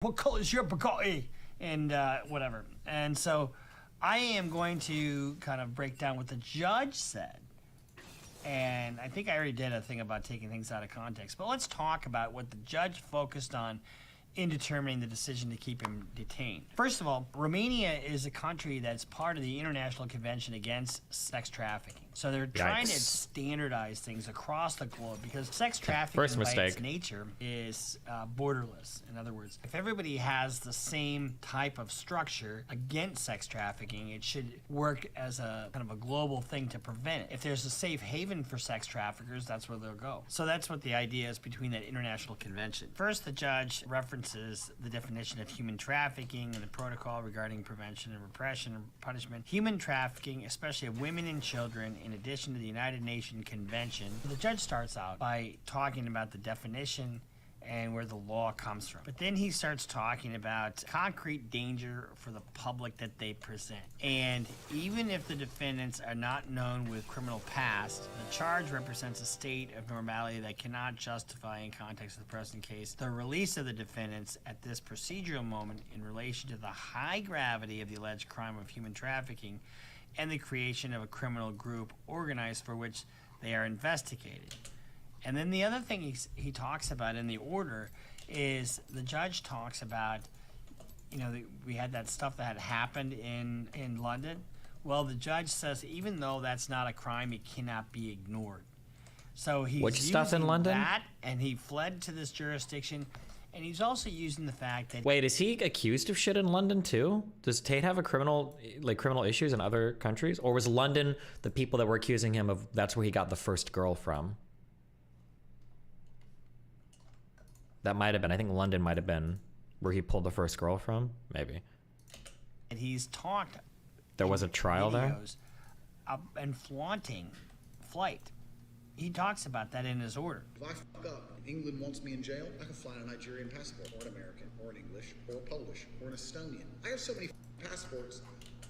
what color is your Bugatti? And whatever. And so I am going to kind of break down what the judge said. And I think I already did a thing about taking things out of context. But let's talk about what the judge focused on in determining the decision to keep him detained. First of all, Romania is a country that's part of the International Convention Against Sex Trafficking. So they're trying to standardize things across the globe because sex trafficking by its nature is borderless. In other words, if everybody has the same type of structure against sex trafficking, it should work as a kind of a global thing to prevent it. If there's a safe haven for sex traffickers, that's where they'll go. So that's what the idea is between that international convention. First, the judge references the definition of human trafficking and the protocol regarding prevention and repression and punishment. Human trafficking, especially of women and children, in addition to the United Nations Convention. The judge starts out by talking about the definition and where the law comes from. But then he starts talking about concrete danger for the public that they present. And even if the defendants are not known with criminal past, the charge represents a state of normality that cannot justify, in context of the present case, the release of the defendants at this procedural moment in relation to the high gravity of the alleged crime of human trafficking and the creation of a criminal group organized for which they are investigated. And then the other thing he talks about in the order is the judge talks about, we had that stuff that had happened in London. Well, the judge says even though that's not a crime, it cannot be ignored. So he's Which stuff in London? That, and he fled to this jurisdiction. And he's also using the fact that... Wait, is he accused of shit in London too? Does Tate have a criminal issues in other countries? Or was London the people that were accusing him of, that's where he got the first girl from? That might have been, I think London might have been where he pulled the first girl from, maybe. And he's talked... There was a trial there? And flaunting flight. He talks about that in his order. If I fuck up and England wants me in jail, I can fly on a Nigerian passport, or an American, or an English, or a Polish, or an Estonian. I have so many passports.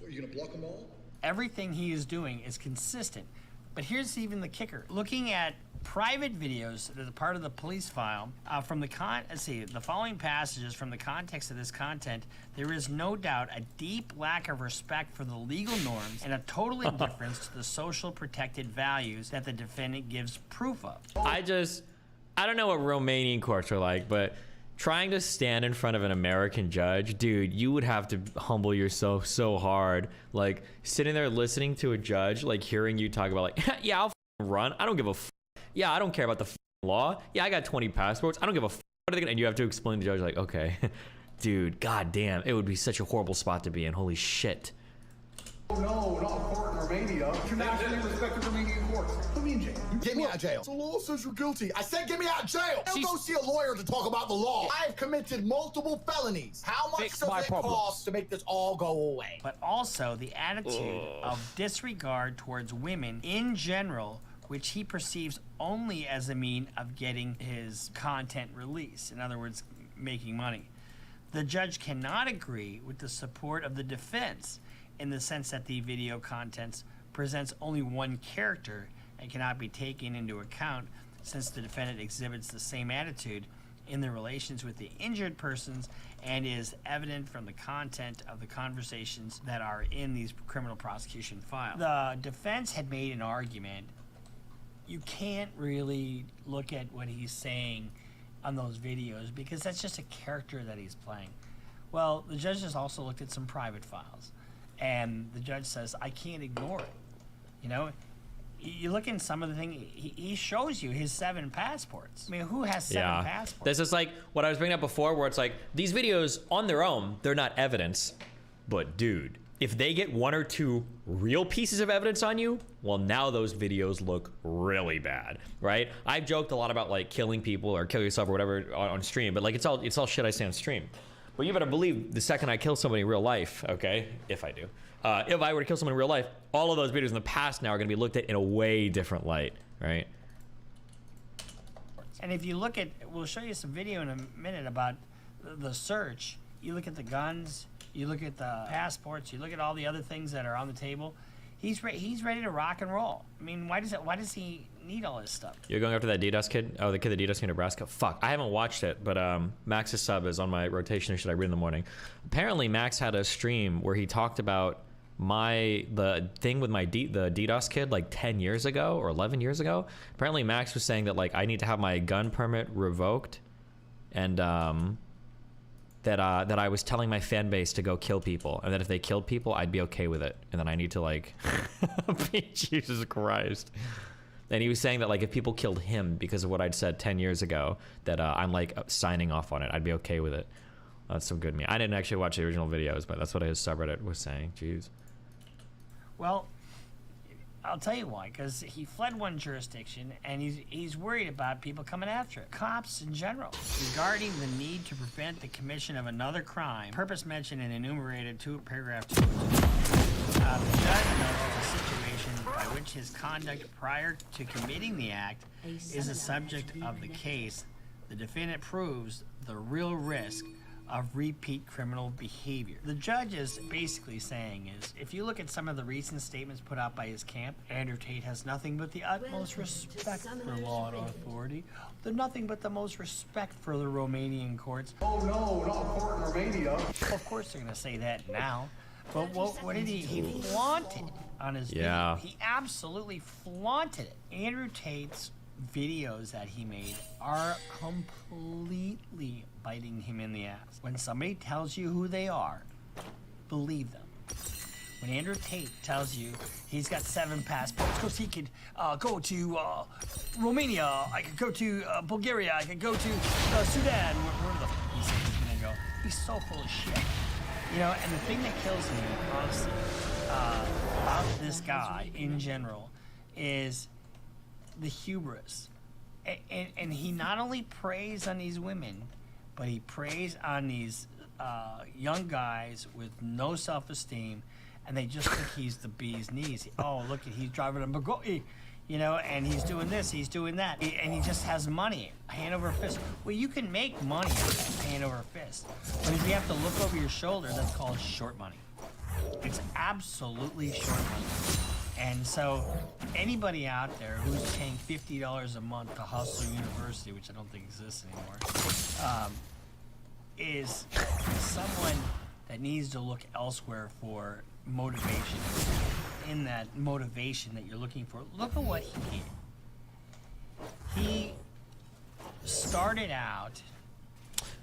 Are you gonna block them all? Everything he is doing is consistent. But here's even the kicker. Looking at private videos that are part of the police file, from the the following passages from the context of this content, there is no doubt a deep lack of respect for the legal norms and a total indifference to the social protected values that the defendant gives proof of. I don't know what Romanian courts are like, but trying to stand in front of an American judge, dude, you would have to humble yourself so hard. Like, sitting there listening to a judge, like, hearing you talk about, like, yeah, I'll run. I don't give a yeah, I don't care about the law. Yeah, I got 20 passports. I don't give a what are they gonna, and you have to explain to the judge, like, okay, dude, goddamn, it would be such a horrible spot to be in. Holy shit. Oh, no, not a court in Romania. Internationally respected Romanian courts. Put me in jail. Get me out of jail. The law says you're guilty. I said get me out of jail. Don't go see a lawyer to talk about the law. I have committed multiple felonies. How much does it cost to make this all go away? But also the attitude of disregard towards women in general, which he perceives only as a mean of getting his content released. In other words, making money. The judge cannot agree with the support of the defense in the sense that the video contents presents only one character and cannot be taken into account since the defendant exhibits the same attitude in the relations with the injured persons and is evident from the content of the conversations that are in these criminal prosecution files. The defense had made an argument. You can't really look at what he's saying on those videos because that's just a character that he's playing. Well, the judge has also looked at some private files. And the judge says, I can't ignore it. You look in some of the things, he shows you his 7 passports. I mean, who has 7 passports? This is like what I was bringing up before, where it's like, these videos on their own, they're not evidence. But dude, if they get 1 or 2 real pieces of evidence on you, well, now those videos look really bad, right? I've joked a lot about like killing people or kill yourself or whatever on stream, but like it's all shit I say on stream. But you better believe the second I kill somebody in real life, okay, if I do, if I were to kill someone in real life, all of those videos in the past now are gonna be looked at in a way different light, right? And if you look at, we'll show you some video in a minute about the search. You look at the guns, you look at the passports, you look at all the other things that are on the table. He's ready to rock and roll. I mean, why does he need all this stuff? You're going after that DDoS kid? Oh, the kid that DDoS in Nebraska? Fuck, I haven't watched it, but Max's sub is on my rotation of shit I read in the morning. Apparently, Max had a stream where he talked about the thing with the DDoS kid like 10 years ago or 11 years ago. Apparently, Max was saying that like I need to have my gun permit revoked, and that I was telling my fan base to go kill people, and that if they killed people, I'd be okay with it, and then I need to like, Jesus Christ. And he was saying that like if people killed him because of what I'd said 10 years ago, that I'm like signing off on it. I'd be okay with it. That's so good of me. I didn't actually watch the original videos, but that's what his subreddit was saying. Jeez. Well, I'll tell you why, because he fled one jurisdiction, and he's worried about people coming after it. Cops in general. Regarding the need to prevent the commission of another crime, purpose mentioned and enumerated paragraph 2. The judge notes the situation by which his conduct prior to committing the act is the subject of the case. The defendant proves the real risk of repeat criminal behavior. The judge is basically saying is, if you look at some of the recent statements put out by his camp, Andrew Tate has nothing but the utmost respect for law and authority. Nothing but the most respect for the Romanian courts. Oh no, not a court in Romania. Well, of course they're gonna say that now. But what did he flaunted on his video. He absolutely flaunted it. Andrew Tate's videos that he made are completely biting him in the ass. When somebody tells you who they are, believe them. When Andrew Tate tells you he's got 7 passports, because he could go to Romania, I could go to Bulgaria, I could go to Sudan, wherever the f he says he's gonna go. He's so full of shit. You know, and the thing that kills me, honestly, about this guy in general is the hubris. And he not only preys on these women, but he preys on these young guys with no self-esteem, and they just think he's the bee's knees. Oh, look, he's driving a Bugatti, you know, and he's doing this, he's doing that, and he just has money, hand over fist. Well, you can make money hand over fist, but if you have to look over your shoulder, that's called short money. It's absolutely short money. And so anybody out there who's paying $50 a month to Hustle University, which I don't think exists anymore, is someone that needs to look elsewhere for motivation. In that motivation that you're looking for, look at what he did. He started out...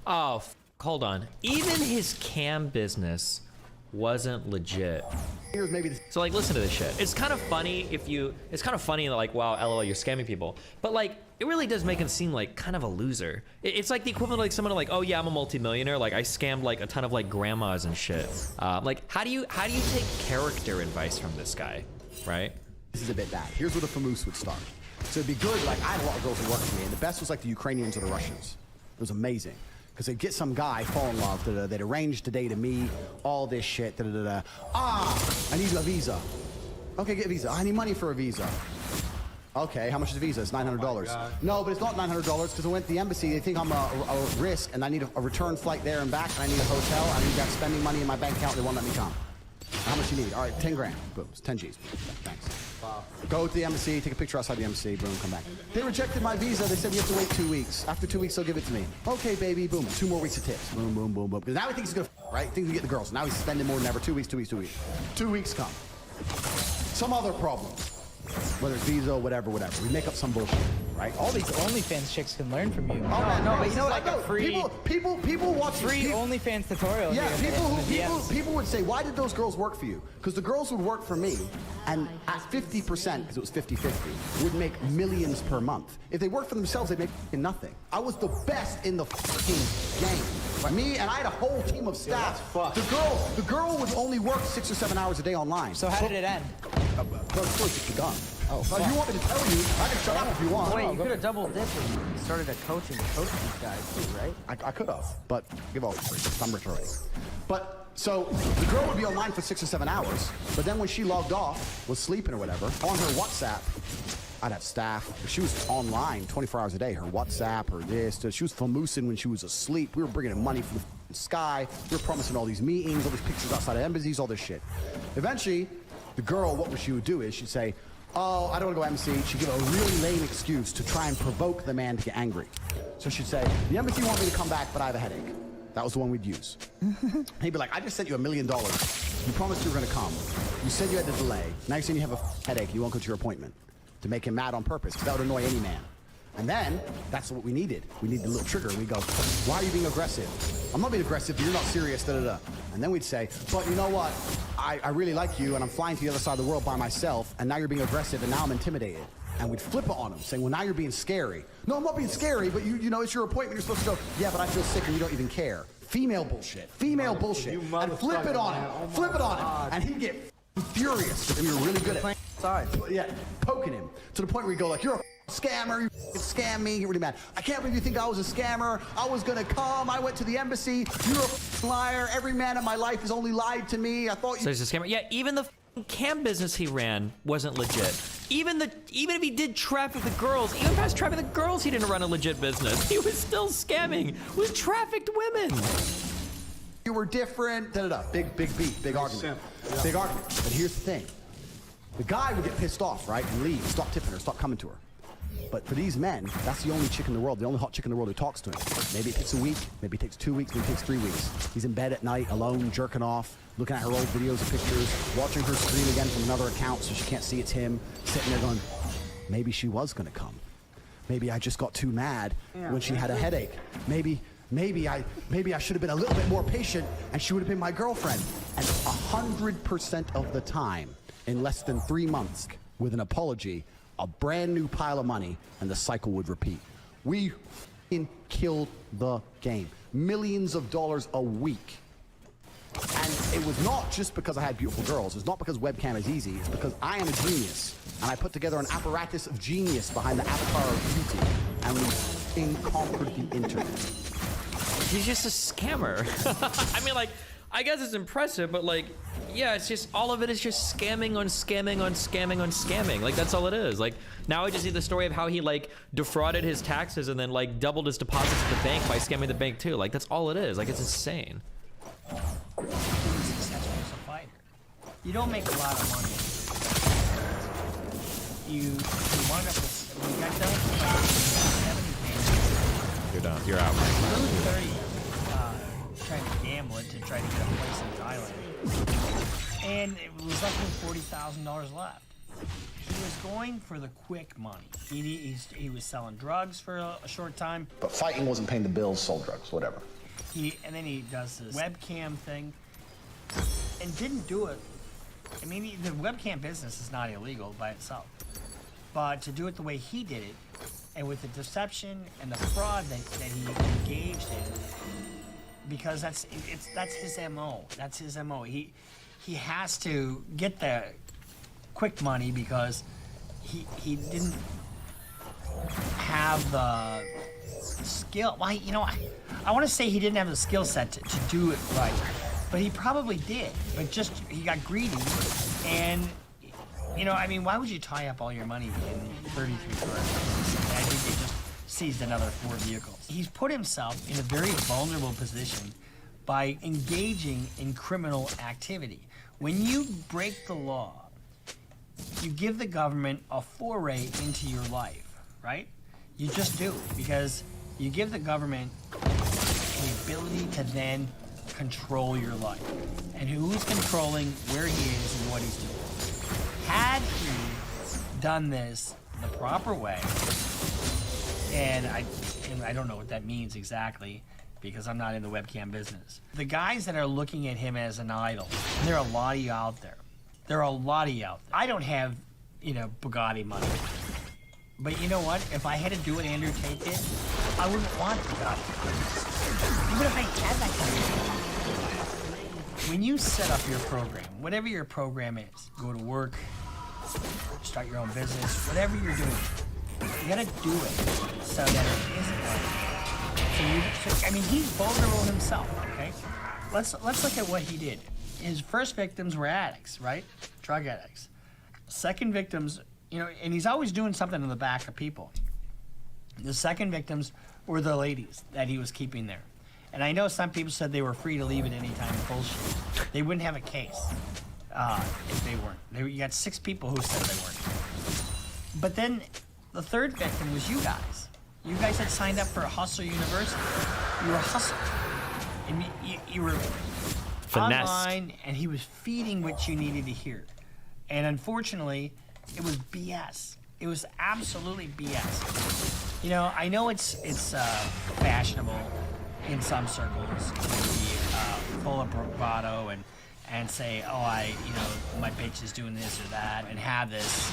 Oh, hold on. Even his cam business wasn't legit. So like, listen to this shit. It's kind of funny it's kind of funny like, wow, LOL, you're scamming people. But like, it really does make him seem like kind of a loser. It's like the equivalent of like someone like, oh yeah, I'm a multimillionaire. Like I scammed like a ton of like grandmas and shit. Like how do you take character advice from this guy, right? This is a bit bad. Here's where the famoose would start. So it'd be good, like I had a lot of girls who worked for me, and the best was like the Ukrainians or the Russians. It was amazing. Because they'd get some guy, fall in love, they'd arrange to date me, all this shit, Ah, I need a visa. Okay, get a visa. I need money for a visa. Okay, how much is a visa? It's $900. No, but it's not $900 because I went to the embassy. They think I'm a risk, and I need a return flight there and back, and I need a hotel. I need that spending money in my bank account. They won't let me come. How much you need? All right, 10 grand. Boom, it's 10 G's. Thanks. Go to the embassy, take a picture outside the embassy, boom, come back. They rejected my visa. They said you have to wait 2 weeks. After 2 weeks, they'll give it to me. Okay, baby, boom. 2 more weeks of tips. Boom, boom, boom, boom. Because now he thinks he's gonna, right? He thinks he get the girls. Now he's spending more than ever. 2 weeks, 2 weeks, 2 weeks. 2 weeks come. Some other problem. Whether it's visa, whatever. We make up some bullshit, right? All these OnlyFans chicks can learn from you. Oh man, no, but you know like what? a free People watch free OnlyFans tutorial. Yeah, people would say, why did those girls work for you? Because the girls would work for me, and at 50%, because it was 50-50, would make millions per month. If they worked for themselves, they'd make nothing. I was the best in the fucking game. Me, and I had a whole team of staff. The girl would only work 6 or 7 hours a day online. So how did it end? Well, of course it's done. Oh, you want me to tell you? I can shut up if you want. Wait, you could have doubled dipped and started a coaching these guys too, right? I could have, but give up. I'm rich already. But so the girl would be online for 6 or 7 hours, but then when she logged off, was sleeping or whatever, on her WhatsApp, I'd have staff. If she was online 24 hours a day, her WhatsApp, her this, she was famoosing when she was asleep. We were bringing in money from the sky. We were promising all these meetings, all these pictures outside of embassies, all this shit. Eventually, The girl, what she would do is she'd say, oh, I don't want to go embassy. She'd give a really lame excuse to try and provoke the man to get angry. So she'd say, the embassy want me to come back, but I have a headache. That was the one we'd use. He'd be like, I just sent you $1 million. You promised you were going to come. You said you had to delay. Now you're saying you have a headache. You won't go to your appointment. To make him mad on purpose, because that would annoy any man. And then, that's what we needed. We needed a little trigger. We go, why are you being aggressive? I'm not being aggressive, but you're not serious, da-da-da. And then we'd say, but you know what? I really like you, and I'm flying to the other side of the world by myself, and now you're being aggressive, and now I'm intimidated. And we'd flip it on him, saying, well, now you're being scary. No, I'm not being scary, but you know, it's your appointment. You're supposed to go, yeah, but I feel sick, and you don't even care. Female bullshit. Female bullshit. And flip it on him. Flip it on him. And he'd get furious because we were really good at yeah, poking him to the point where you go like, you're a scammer, you scam me. You're really mad. I can't believe you think I was a scammer. I was gonna come. I went to the embassy. You're a liar. Every man in my life has only lied to me. I thought you. So he's a scammer. Yeah, even the cam business he ran wasn't legit. Even if he did traffic the girls, even past traffic the girls, he didn't run a legit business. He was still scamming with trafficked women. You were different. Da-da-da. Big beat. Big argument. Yeah. Big argument. But here's the thing. The guy would get pissed off, right, and leave, stop tipping her, stop coming to her. But for these men, that's the only chick in the world, the only hot chick in the world who talks to him. Maybe it takes a week, maybe it takes 2 weeks, maybe it takes 3 weeks. He's in bed at night, alone, jerking off, looking at her old videos and pictures, watching her screen again from another account so she can't see it's him, sitting there going, maybe she was gonna come. Maybe I just got too mad when she had a headache. Maybe I should have been a little bit more patient and she would have been my girlfriend. And 100% of the time, in less than 3 months, with an apology, a brand new pile of money, and the cycle would repeat. We f***ing killed the game. Millions of dollars a week. And it was not just because I had beautiful girls. It's not because webcam is easy. It's because I am a genius. And I put together an apparatus of genius behind the avatar of beauty. And we f***ing conquered the internet. He's just a scammer. I mean, like, I guess it's impressive, but like, yeah, it's just, all of it is just scamming on scamming on scamming on scamming. Like, that's all it is. Like, now I just see the story of how he like defrauded his taxes and then like doubled his deposits at the bank by scamming the bank too. Like, that's all it is. Like, it's insane. Successful as a fighter. You don't make a lot of money. You wind up with, when you got done with 70 games. You're done. You're out. You lose 30 trying to gamble it to try to get a place in Thailand. And it was less than $40,000 left. He was going for the quick money. He was selling drugs for a short time. But fighting wasn't paying the bills, sold drugs, whatever. And then he does this webcam thing and didn't do it. I mean, the webcam business is not illegal by itself. But to do it the way he did it, and with the deception and the fraud that he engaged in, because that's his MO. That's his MO. He has to get the quick money because he didn't have the skill. Well, you know, I want to say he didn't have the skill set to do it right, but he probably did. But just he got greedy, and you know, I mean, why would you tie up all your money in 33 cars? I think they just seized another 4 vehicles. He's put himself in a very vulnerable position by engaging in criminal activity. When you break the law, you give the government a foray into your life, right? You just do, because you give the government the ability to then control your life. And who's controlling where he is and what he's doing. Had he done this the proper way, and I don't know what that means exactly, because I'm not in the webcam business. The guys that are looking at him as an idol, and there are a lot of you out there. There are a lot of you out there. I don't have, you know, Bugatti money. But you know what? If I had to do what Andrew Tate did, I wouldn't want Bugatti. Even if I had that kind of money. When you set up your program, whatever your program is, go to work, start your own business, whatever you're doing, you gotta do it so that it isn't like, I mean, he's vulnerable himself, okay? Let's look at what he did. His first victims were addicts, right? Drug addicts. Second victims, you know, and he's always doing something in the back of people. The second victims were the ladies that he was keeping there. And I know some people said they were free to leave at any time. Bullshit. They wouldn't have a case. if they weren't. You got 6 people who said they weren't. But then the third victim was you guys. You guys had signed up for Hustle University. You were hustled. And you were Finessed. online, and he was feeding what you needed to hear. And unfortunately, it was BS. It was absolutely BS. You know, I know it's fashionable in some circles to be full of bravado and say, oh, my bitch is doing this or that, and have this.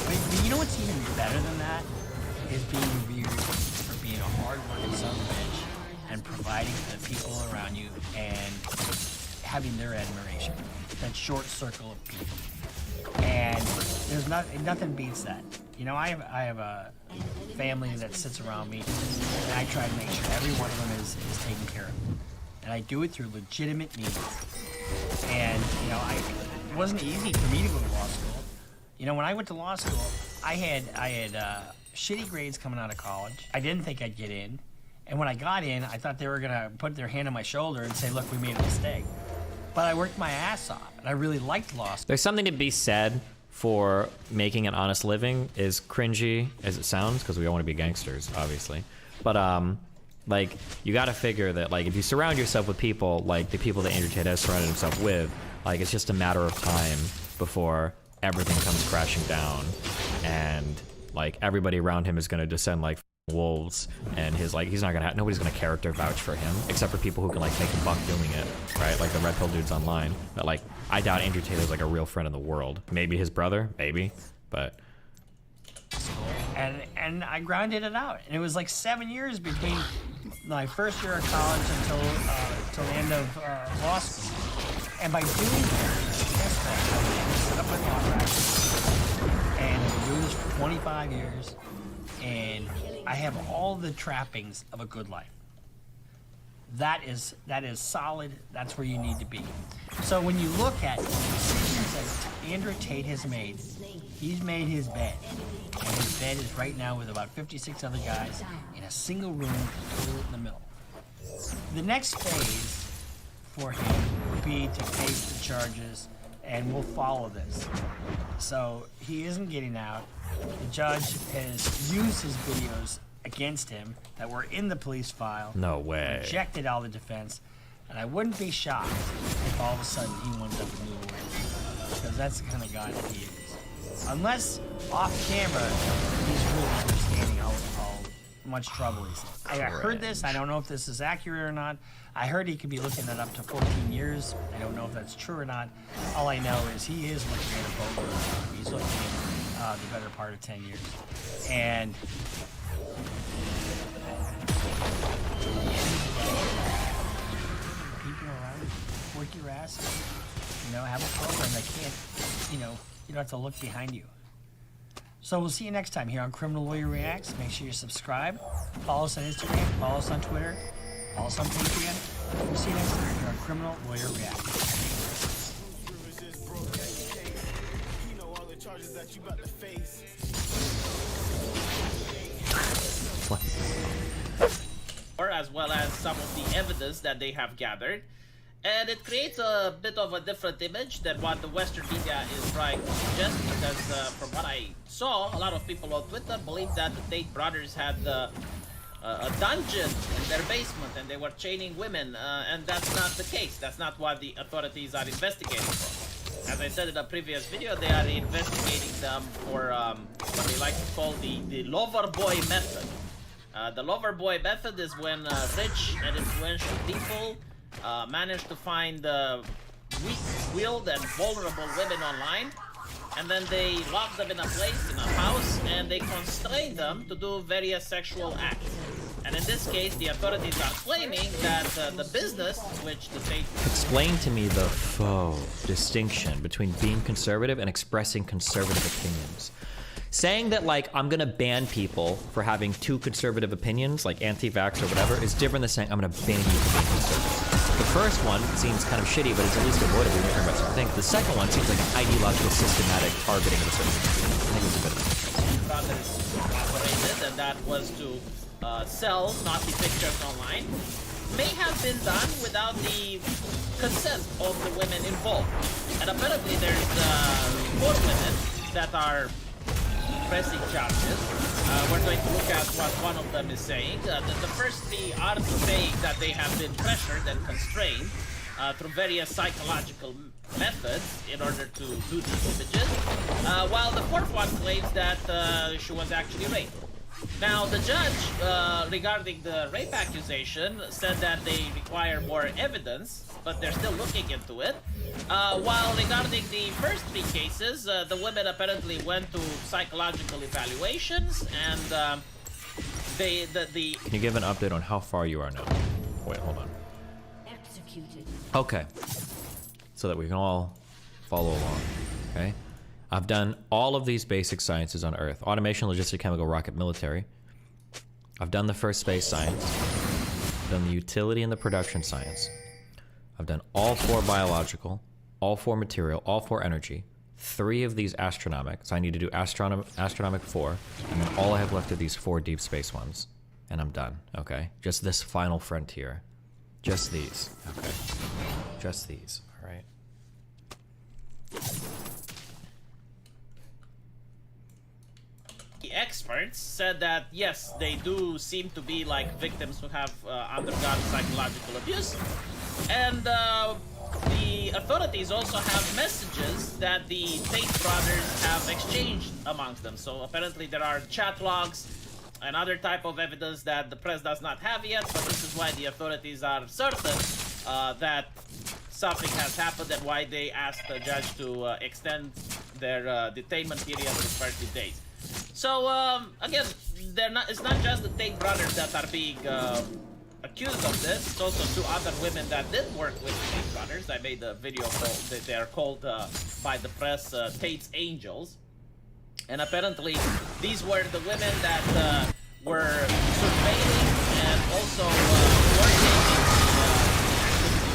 But you know what's even better than that? Is being revered for being a hard-working son of a bitch and providing for the people around you and having their admiration. That short circle of people. And there's nothing beats that. You know, I have a family that sits around me, and I try to make sure every one of them is taken care of. And I do it through legitimate means. And, you know, it wasn't easy for me to go to law school. You know, when I went to law school, I had shitty grades coming out of college. I didn't think I'd get in. And when I got in, I thought they were gonna put their hand on my shoulder and say, look, we made a mistake. But I worked my ass off, and I really liked law school. There's something to be said for making an honest living, as cringy as it sounds, because we all want to be gangsters, obviously. But like, you got to figure that, like, if you surround yourself with people like the people that Andrew Tate has surrounded himself with, like, it's just a matter of time before everything comes crashing down, and like everybody around him is going to descend like wolves, and he's not gonna nobody's gonna character vouch for him except for people who can like make a buck doing it, right? Like the red pill dudes online. But like, I doubt Andrew Tate is like a real friend in the world. Maybe his brother, maybe, but. And I grinded it out, and it was like 7 years between my first year of college until the end of law school. And by doing that, guess what? I set up my law practice, and I've been doing this for 25 years, and I have all the trappings of a good life. That is solid. That's where you need to be. So when you look at the decisions that Andrew Tate has made, he's made his bed. And his bed is right now with about 56 other guys in a single room with a toilet in the middle. The next phase for him will be to face the charges, and we'll follow this. So he isn't getting out. The judge has used his videos against him that were in the police file. No way. Rejected all the defense. And I wouldn't be shocked if all of a sudden he wanted to move away. Because that's the kind of guy that he is. Unless off camera, he's really understanding how much trouble he's in. I heard this. I don't know if this is accurate or not. I heard he could be looking at up to 14 years. I don't know if that's true or not. All I know is he is looking at a boatload of time. He's looking at the better part of 10 years. And people around you, work your ass off. You know, have a program that can't, you don't have to look behind you. So we'll see you next time here on Criminal Lawyer Reacts. Make sure you subscribe. Follow us on Instagram. Follow us on Twitter. Follow us on Patreon. We'll see you next time here on Criminal Lawyer Reacts. Or as well as some of the evidence that they have gathered. And it creates a bit of a different image than what the Western media is trying to suggest, because from what I saw, a lot of people on Twitter believe that the Tate brothers had a dungeon in their basement and they were chaining women, and that's not the case. That's not what the authorities are investigating for. As I said in a previous video, they are investigating them for what they like to call the lover boy method. The lover boy method is when rich and influential people manage to find weak-willed and vulnerable women online, and then they lock them in a place, in a house, and they constrain them to do various sexual acts. And in this case, the authorities are claiming that the business, which the state... Explain to me the faux distinction between being conservative and expressing conservative opinions. Saying that, like, I'm gonna ban people for having too conservative opinions, like anti-vax or whatever, is different than saying I'm gonna ban you for being conservative. The first one seems kind of shitty, but it's at least avoidable when you're talking about certain things. The second one seems like an ideological, systematic targeting of a certain thing. I think it's a bit of a brothers operated, and that was to sell Nazi pictures online, may have been done without the consent of the women involved. And apparently there's 4 women that are pressing charges. We're going to look at what one of them is saying. The first 3 are saying that they have been pressured and constrained through various psychological methods in order to do these images, while the 4th one claims that she was actually raped. Now, the judge, regarding the rape accusation, said that they require more evidence, but they're still looking into it. While regarding the first 3 cases, the women apparently went to psychological evaluations, and Can you give an update on how far you are now? Wait, hold on. Executed. Okay. So that we can all follow along, okay? I've done all of these basic sciences on Earth. Automation, logistic, chemical, rocket, military. I've done the first space science. I've done the utility and the production science. I've done all 4 biological, all 4 material, all 4 energy. 3 of these astronomic. So I need to do astronomic 4. And then all I have left are these 4 deep space ones. And I'm done, okay? Just this final frontier. Just these, okay? Just these, all right? the experts said that yes, they do seem to be like victims who have undergone psychological abuse, and the authorities also have messages that the Tate brothers have exchanged amongst them. So apparently there are chat logs and other type of evidence that the press does not have yet, but this is why the authorities are certain that something has happened and why they asked the judge to extend their detainment period to 30 days. So again, it's not just the Tate brothers that are being accused of this. It's also 2 other women that did work with the Tate brothers. I made a video called, they are called by the press Tate's Angels. And apparently these were the women that were surveilling and also working in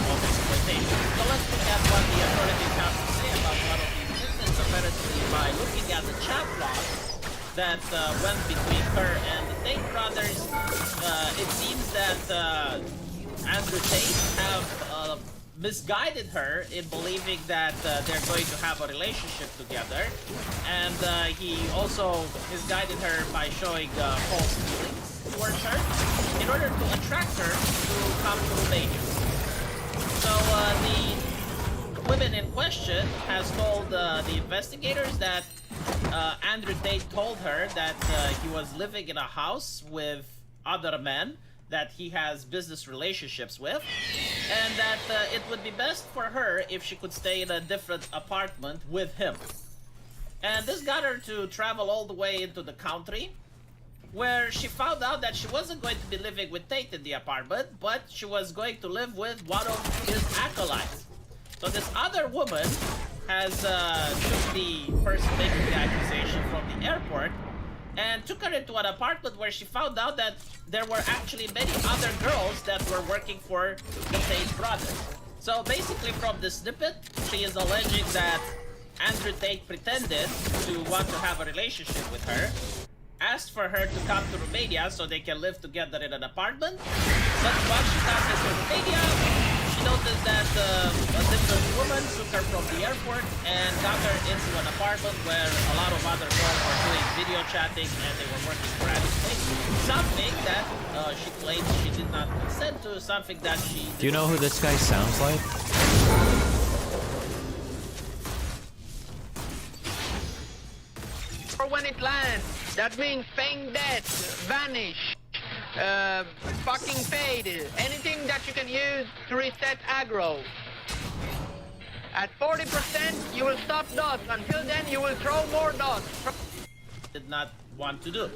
the exploitation. So let's look at what the authorities have to say about one of these incidents. Apparently by looking at the chat logs that went between her and the Tate brothers, it seems that Andrew Tate have misguided her in believing that they're going to have a relationship together, and he also misguided her by showing false feelings towards her in order to attract her to come to Romania. So the women in question has told the investigators that Andrew Tate told her that he was living in a house with other men that he has business relationships with, and that it would be best for her if she could stay in a different apartment with him. And this got her to travel all the way into the country, where she found out that she wasn't going to be living with Tate in the apartment, but she was going to live with one of his acolytes. So this other woman has took the person making the accusation from the airport and took her into an apartment where she found out that there were actually many other girls that were working for the Tate brothers. So basically from this snippet, she is alleging that Andrew Tate pretended to want to have a relationship with her, asked for her to come to Romania so they can live together in an apartment, but once she got to Romania, she noticed that a different woman took her from the airport and got her into an apartment where a lot of other girls were doing video chatting and they were working for Andrew Tate. Something that she claims she did not consent to, something that she... Do you know who this guy sounds like? Or when it lands, that means feign death, vanish, fucking fade, anything that you can use to reset aggro. At 40%, you will stop dots. Until then, you will throw more dots. Did not want to do.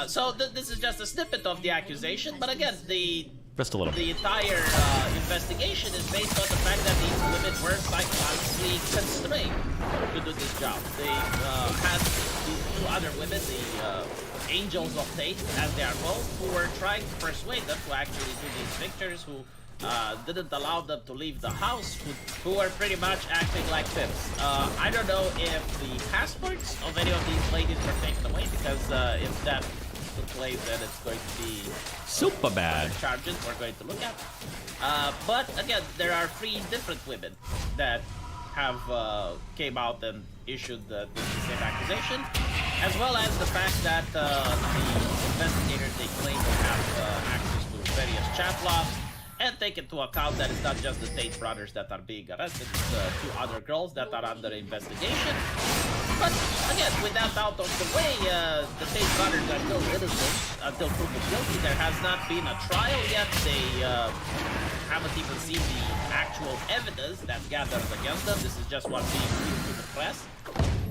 So this is just a snippet of the accusation, but again, just a little. The entire investigation is based on the fact that these women were psychologically constrained to do this job. They had these 2 other women, the angels of Tate, as they are called, who were trying to persuade them to actually do these pictures, who didn't allow them to leave the house, who were pretty much acting like pimps. I don't know if the passports of any of these ladies were taken away, because if person claims that it's going to be super bad charges we're going to look at. But again, there are 3 different women that have came out and issued the same accusation, as well as the fact that the investigators, they claim to have access to various chat logs, and take into account that it's not just the Tate brothers that are being arrested, it's 2 other girls that are under investigation. But again, with that out of the way, the Tate brothers are still innocent until proven guilty. There has not been a trial yet. They haven't even seen the actual evidence that's gathered against them. This is just what's being revealed to the press.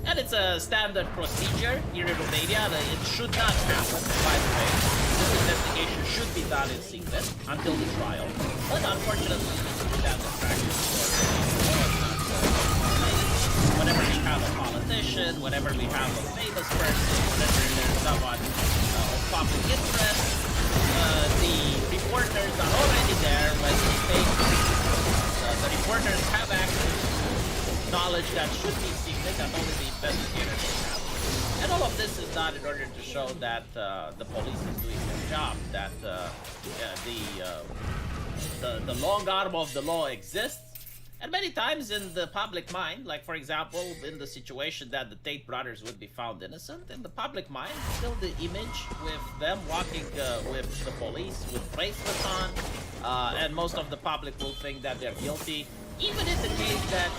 And it's a standard procedure here in Romania. It should not happen, by the way. This investigation should be done in secret until the trial. But unfortunately, this is standard practice. Whenever we have a politician, whenever we have a famous person, whenever there's someone of public interest, the reporters are already there when the reporters have access to knowledge that should be secret that only the investigators have. And all of this is done in order to show that the police is doing their job, that the long arm of the law exists. And many times in the public mind, like for example, in the situation that the Tate brothers would be found innocent, in the public mind, still the image with them walking with the police with bracelets on, and most of the public will think that they're guilty, even in the case that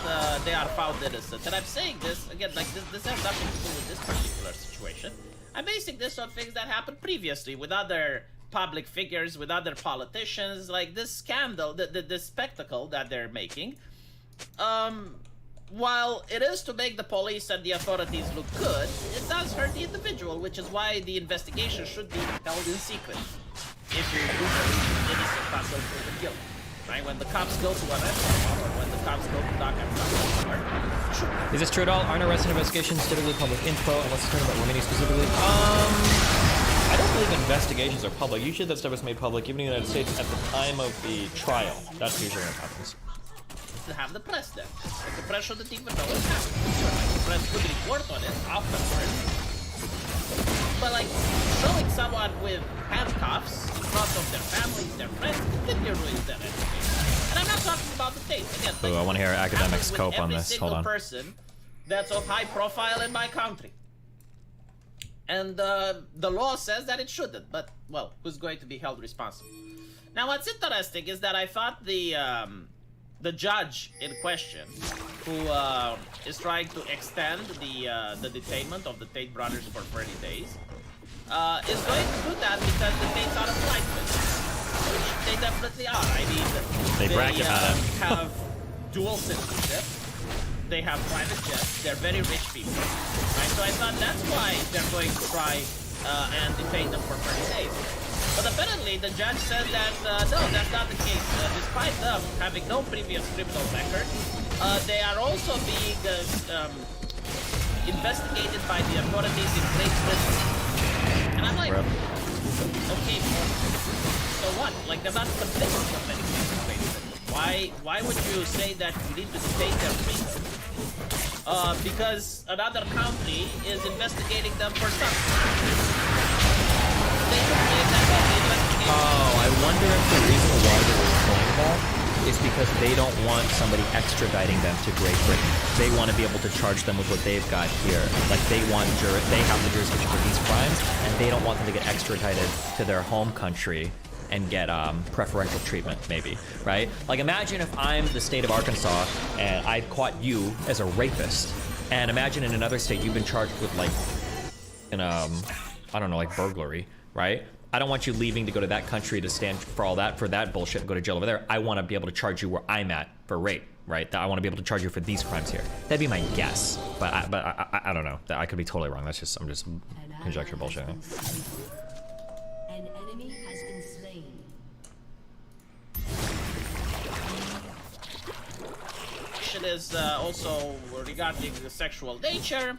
they are found innocent. And I'm saying this, again, like this has nothing to do with this particular situation. I'm basing this on things that happened previously with other public figures, with other politicians, like this scandal, the spectacle that they're making. While it is to make the police and the authorities look good, it does hurt the individual, which is why the investigation should be held in secret. If you believe innocent until proven guilty, right? When the cops go to arrest someone, or when the cops go to dock at someone, Is this true at all? Aren't arrest investigations typically public info unless it's talking about Romania specifically? I don't believe investigations are public. Usually that stuff is made public even in the United States at the time of the trial. That's usually what happens. to have the press then. Like the press shouldn't even know what's happening. Sure, like the press could report on it afterwards. But like showing someone with handcuffs in front of their families, their friends, completely ruins their reputation. And I'm not talking about the States. Again, like, I want to hear academic scope on this. Hold on. Person that's of high profile in my country. And the law says that it shouldn't, but, well, who's going to be held responsible? Now, what's interesting is that I thought the judge in question, who is trying to extend the detainment of the Tate brothers for 30 days, is going to do that because the Tates are a flight business, which they definitely are. I mean, they have dual citizenship. They have private jets. They're very rich people. Right? So I thought that's why they're going to try and detain them for 30 days. But apparently the judge said that, no, that's not the case. Despite them having no previous criminal record, they are also being investigated by the authorities in Great Britain. And I'm like, okay, so what? Like, they're not convicted of anything in Great Britain. Why would you say that you need to detain their freedom? Because another country is investigating them for something. Oh, I wonder if the reason why they were doing that is because they don't want somebody extraditing them to Great Britain. They want to be able to charge them with what they've got here. Like they have the jurisdiction for these crimes, and they don't want them to get extradited to their home country and get preferential treatment, maybe, right? Like imagine if I'm the state of Arkansas and I caught you as a rapist, and imagine in another state you've been charged with like, I don't know, like burglary, right? I don't want you leaving to go to that country to stand for that bullshit and go to jail over there. I want to be able to charge you where I'm at for rape, right? I want to be able to charge you for these crimes here. That'd be my guess, but I don't know. I could be totally wrong. I'm just conjecture bullshit. An enemy has been slain. Is also regarding the sexual nature.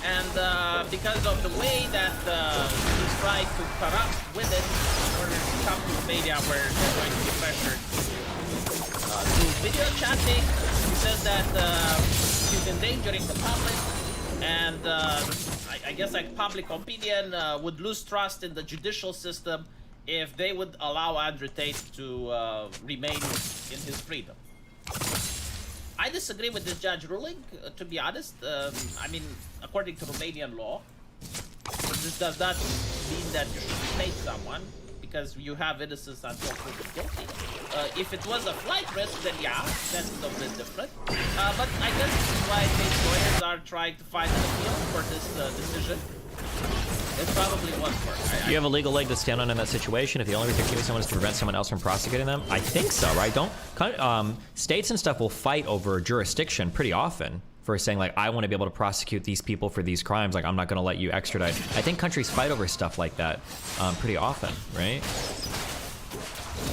And because of the way that he's trying to corrupt women in order to come to a media where they're going to be pressured through video chatting, he says that he's endangering the public, and I guess like public opinion would lose trust in the judicial system if they would allow Andrew Tate to remain in his freedom. I disagree with this judge ruling, to be honest. I mean, according to Romanian law, this does not mean that you should take someone because you have innocence until proven guilty. If it was a flight risk, then yeah, that's a little bit different. But I guess this is why Tate's lawyers are trying to find an appeal for this decision. It probably won't work. You have a legal leg to stand on in that situation if the only reason you're keeping someone is to prevent someone else from prosecuting them? I think so, right? States and stuff will fight over jurisdiction pretty often for saying, like, I want to be able to prosecute these people for these crimes. Like, I'm not going to let you extradite. I think countries fight over stuff like that pretty often, right?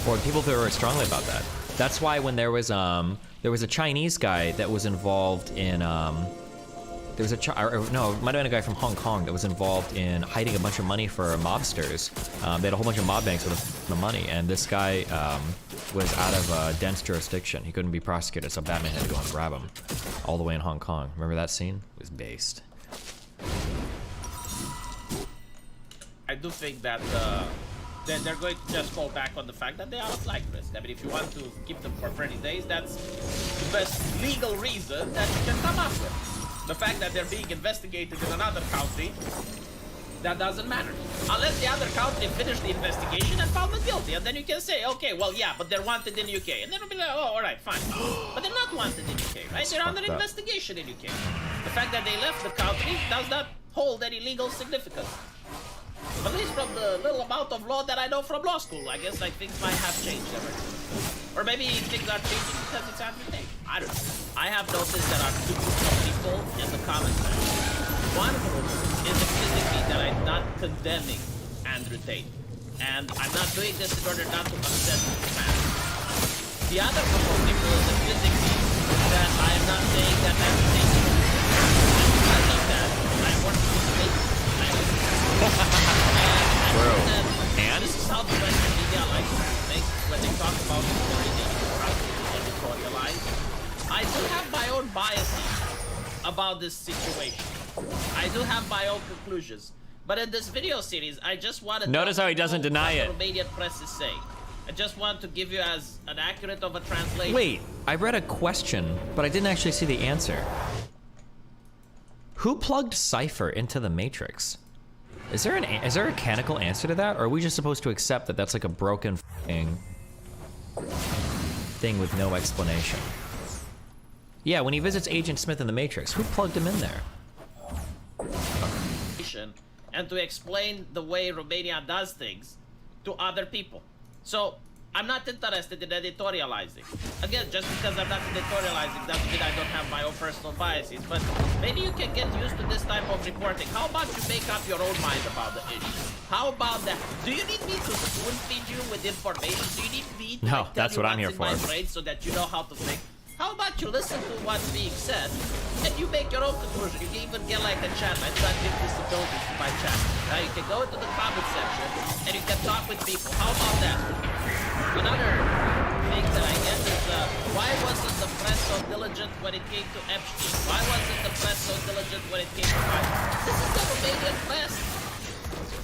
Or people feel very strongly about that. That's why when there was a Chinese guy that was involved in there was no, it might have been a guy from Hong Kong that was involved in hiding a bunch of money for mobsters. They had a whole bunch of mob banks with the money, and this guy was out of a dense jurisdiction. He couldn't be prosecuted, so Batman had to go and grab him all the way in Hong Kong. Remember that scene? It was based. I do think that they're going to just fall back on the fact that they are a flight risk. I mean, if you want to keep them for 30 days, that's the best legal reason that you can come up with. The fact that they're being investigated in another country, that doesn't matter. Unless the other country finished the investigation and found them guilty. And then you can say, okay, well, yeah, but they're wanted in UK. And then it'll be like, oh, all right, fine. But they're not wanted in UK, right? They're under investigation in UK. The fact that they left the country does not hold any legal significance. At least from the little amount of law that I know from law school. I guess like things might have changed ever since. Or maybe things are changing because it's Andrew Tate. I don't know. I have noticed there are two groups of people in the comments section. One group is explicitly that I'm not condemning Andrew Tate. And I'm not doing this in order not to upset the man. The other group of people is explicitly that I am not saying that Andrew Tate is because of that, I want to make Bro. And? This is how the Western media likes to think when they talk about editorialize. I do have my own biases about this situation. I do have my own conclusions. But in this video series, I just want to notice how he doesn't deny it. What the Romanian press is saying. I just want to give you as an accurate of a translation. Wait, I read a question, but I didn't actually see the answer. Who plugged Cypher into the Matrix? Is there a mechanical answer to that, or are we just supposed to accept that that's like a broken thing with no explanation? Yeah, when he visits Agent Smith in the Matrix, who plugged him in there? And to explain the way Romania does things to other people. So, I'm not interested in editorializing. Again, just because I'm not editorializing doesn't mean I don't have my own personal biases, but maybe you can get used to this type of reporting. How about you make up your own mind about the issue? How about that? Do you need me to spoon feed you with information? Do you need me to no, that's what I'm here for. My brain so that you know how to think? How about you listen to what's being said and you make your own conclusion? You can even get like a chat. I do not give disabilities to my chat. Now you can go into the comment section and you can talk with people. How about that? Another thing that I get is why wasn't the press so diligent when it came to Epstein? Why wasn't the press so diligent when it came to Biden? This is the Romanian press.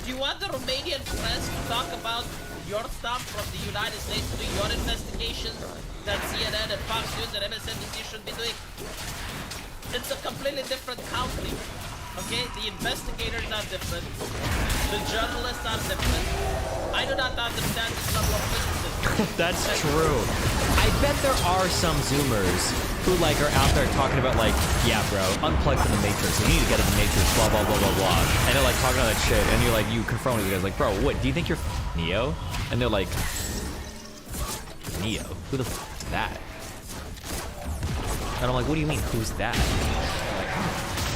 Do you want the Romanian press to talk about your stuff from the United States, doing your investigations that CNN and Fox News and MSNBC should be doing? It's a completely different country. Okay, the investigators are different. The journalists are different. I do not understand this level of criticism. That's true. I bet there are some Zoomers who like are out there talking about like, yeah, bro, unplug from the Matrix. You need to get in the Matrix, blah blah blah blah blah. And they're like talking about that shit, and you're like, you confront the guys like, bro, what? Do you think you're Neo? And they're like, Neo? Who the is that? And I'm like, what do you mean, who's that? They're like,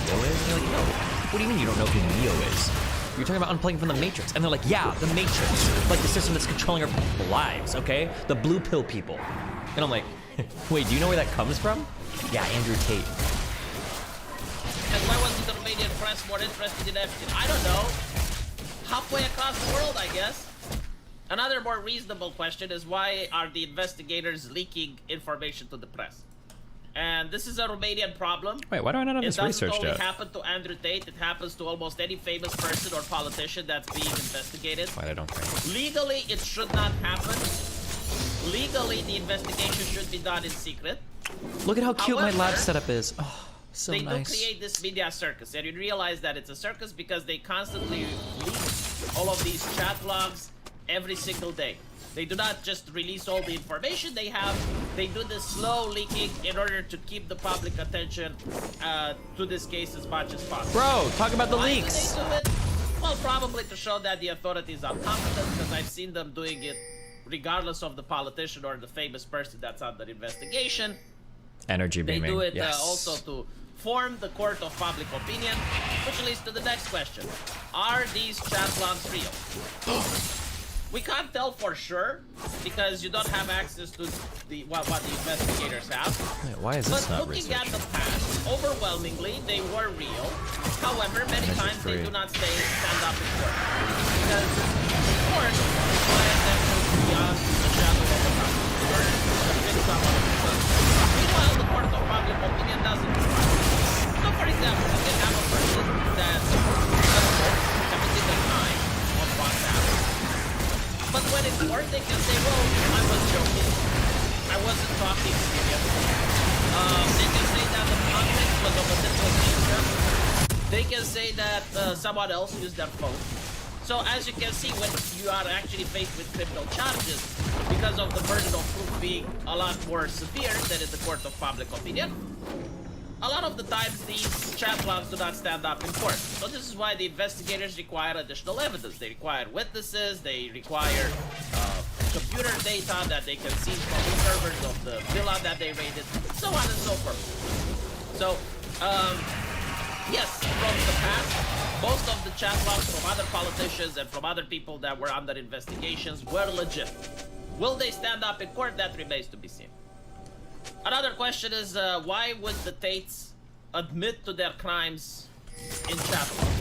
Neo is? And you're like, no. What do you mean you don't know who Neo is? You're talking about unplugging from the Matrix. And they're like, yeah, the Matrix. Like the system that's controlling our lives, okay? The blue pill people. And I'm like, wait, do you know where that comes from? Yeah, Andrew Tate. And why wasn't the Romanian press more interested in Epstein? I don't know. Halfway across the world, I guess. Another more reasonable question is why are the investigators leaking information to the press? And this is a Romanian problem. Wait, why do I not have this researched It doesn't yet? only happen to Andrew Tate, it happens to almost any famous person or politician that's being investigated. Why I don't care. Legally, it should not happen. Legally, the investigation should be done in secret. Look at how cute my lab However, setup is. Oh, so they nice. do create this media circus, and you realize that it's a circus because they constantly leak all of these chat logs every single day. They do not just release all the information they have, they do this slow leaking in order to keep the public attention to this case as much as possible. Bro, talk about the Why leaks. do they do it? Well, probably to show that the authorities are competent, because I've seen them doing it regardless of the politician or the famous person that's under investigation. Energy They beaming. do it Yes. also to form the court of public opinion, which leads to the next question. Are these chat logs real? We can't tell for sure because you don't have access to what the investigators have. Wait, why is this But not looking researched? at the past, overwhelmingly they were real. However, many times they do not stand up in court because court requires them to be beyond the shadow of the house in order to convict someone of the case. Meanwhile, the court of public opinion doesn't require it. So, for example, you can have a person that committed a crime on WhatsApp. But when it's court, they can say, well, I was joking. I wasn't talking seriously. They can say that the context was of a different nature. They can say that someone else used their phone. So as you can see, when you are actually faced with criminal charges, because of the burden of proof being a lot more severe than in the court of public opinion, a lot of the times these chat logs do not stand up in court. So this is why the investigators require additional evidence. They require witnesses, they require computer data that they can see from the servers of the villa that they raided, so on and so forth. So, yes, from the past, most of the chat logs from other politicians and from other people that were under investigations were legit. Will they stand up in court? That remains to be seen. Another question is, why would the Tates admit to their crimes in chat logs?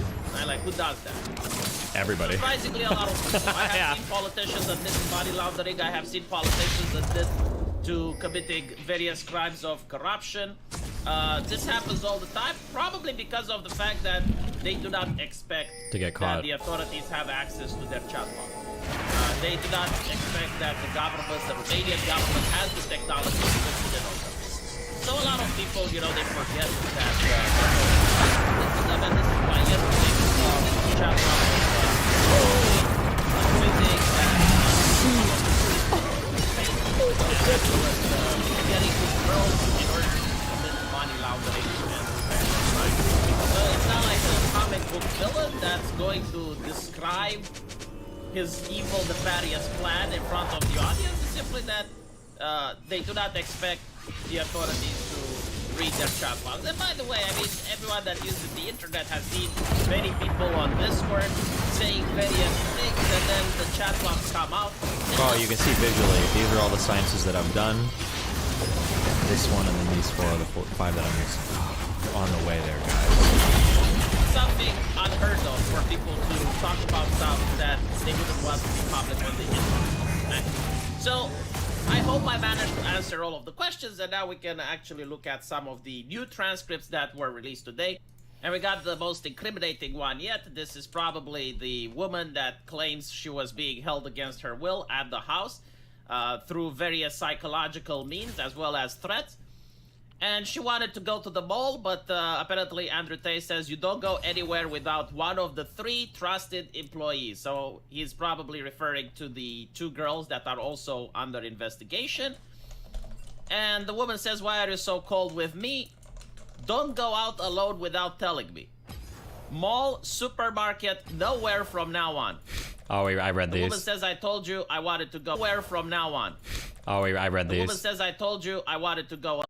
Who does that? Everybody. Surprisingly, a lot of people. I have seen politicians admit to money laundering. I have seen politicians admit to committing various crimes of corruption. This happens all the time, probably because of the fact that they do not expect to get caught. that the authorities have access to their chat log. They do not expect that the government, the Romanian government, has the technology to listen in on them. So a lot of people, they forget that. This is why yesterday we saw this chat log getting these girls in order to commit money laundering. So it's not like a comic book villain that's going to describe his evil, nefarious plan in front of the audience. It's simply that they do not expect the authorities to read their chat logs. And by the way, everyone that uses the internet has seen many people on Discord saying various things, and then the chat logs come out. Oh, you can see visually. These are all the sciences that I've done. This one and then these four are the 5 that I'm missing. On the way there, guys. Something unheard of for people to talk about stuff that they wouldn't want to be public on the internet. So, I hope I managed to answer all of the questions, and now we can actually look at some of the new transcripts that were released today. And we got the most incriminating one yet. This is probably the woman that claims she was being held against her will at the house through various psychological means as well as threats. And she wanted to go to the mall, but apparently Andrew Tate says you don't go anywhere without one of the 3 trusted employees. So he's probably referring to the 2 girls that are also under investigation. And the woman says, why are you so cold with me? Don't go out alone without telling me. Mall, supermarket, nowhere from now on. Oh, I read these. The woman says, I told you I wanted to go nowhere from now on. Oh, I read these. The woman says, I told you I wanted to go